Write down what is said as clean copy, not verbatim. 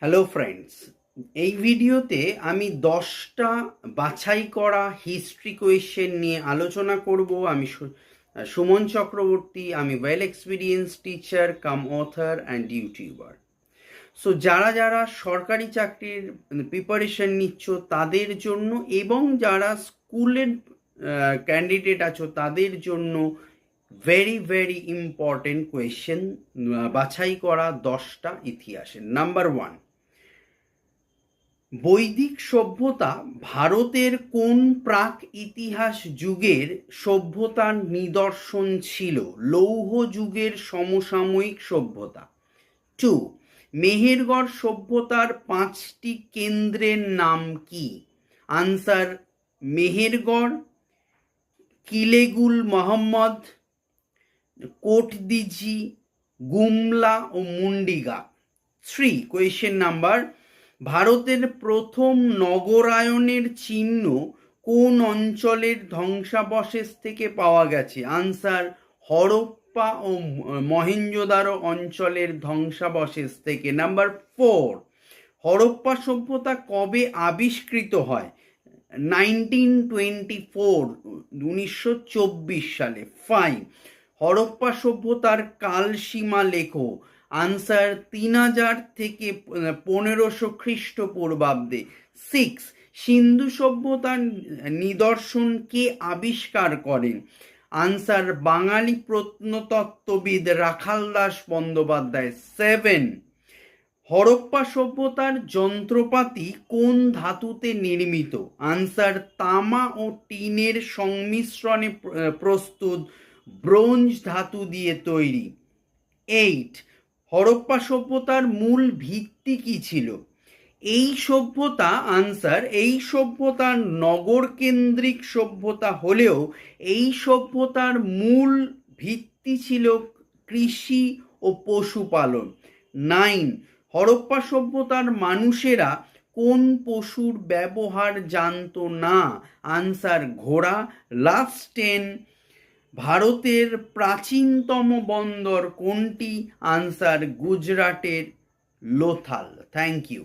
Hello friends, এই ভিডিওতে আমি 10টা বাছাই করা হিস্ট্রি কোয়েশ্চেন নিয়ে আলোচনা করব। আমি সুমন চক্রবর্তী, আমি well experience teacher cum author and YouTuber. So যারা যারা সরকারি চাকরির প্রিপারেশন নিচ্ছ তাদের জন্য এবং যারা স্কুলের ক্যান্ডিডেট আছো তাদের জন্য ভেরি ভেরি ইম্পর্টেন্ট কোয়েশ্চেন বাছাই করা 10টা ইতিহাসের। নাম্বার 1, বৈদিক সভ্যতা ভারতের কোন প্রাক ইতিহাস যুগের সভ্যতার নিদর্শন ছিল? লৌহ যুগের সমসাময়িক সভ্যতা। 2, মেহেরগড় সভ্যতার 5টি কেন্দ্রের নাম কি? আনসার: মেহেরগড়, কিলেগুল মোহাম্মদ, কোটদিজি, গুমলা ও মুন্ডিগা। 3, কোয়েশ্চেন নাম্বার: ভারতের প্রথম নগরায়নের চিহ্ন কোন অঞ্চলের ধ্বংসাবশেষ থেকে পাওয়া গেছে? আনসার: হরপ্পা ও মহেঞ্জোদারো অঞ্চলের ধ্বংসাবশেষ থেকে। নাম্বার 4, হরপ্পা সভ্যতা কবে আবিষ্কৃত হয়? 1924 সালে। 5, হরপ্পা সভ্যতার কালসীমা লেখো। আনসার: 3000 থেকে 1500 খ্রিস্টপূর্বাব্দে। 6, সিন্ধু সভ্যতার নিদর্শন কে আবিষ্কার করেন? আনসার: বাঙালি প্রত্নতত্ত্ববিদ রাখালদাস বন্দ্যোপাধ্যায়। 7, হরপ্পা সভ্যতার যন্ত্রপাতি কোন ধাতুতে নির্মিত? আনসার: তামা ও টিনের সংমিশ্রণে প্রস্তুত ব্রোঞ্জ ধাতু দিয়ে তৈরি। 8, হরপ্পা সভ্যতার মূল ভিত্তি কি ছিল? এই সভ্যতা আনসার: এই সভ্যতার নগর কেন্দ্রিক সভ্যতা হলেও এই সভ্যতার মূল ভিত্তি ছিল কৃষি ও পশুপালন। 9, হরপ্পা সভ্যতার মানুষেরা কোন পশুর ব্যবহার জানতো না? আনসার: ঘোড়া। লাস্ট 10, ভারতের প্রাচীনতম বন্দর কোনটি? আনসার: গুজরাটের লোথাল। Thank you.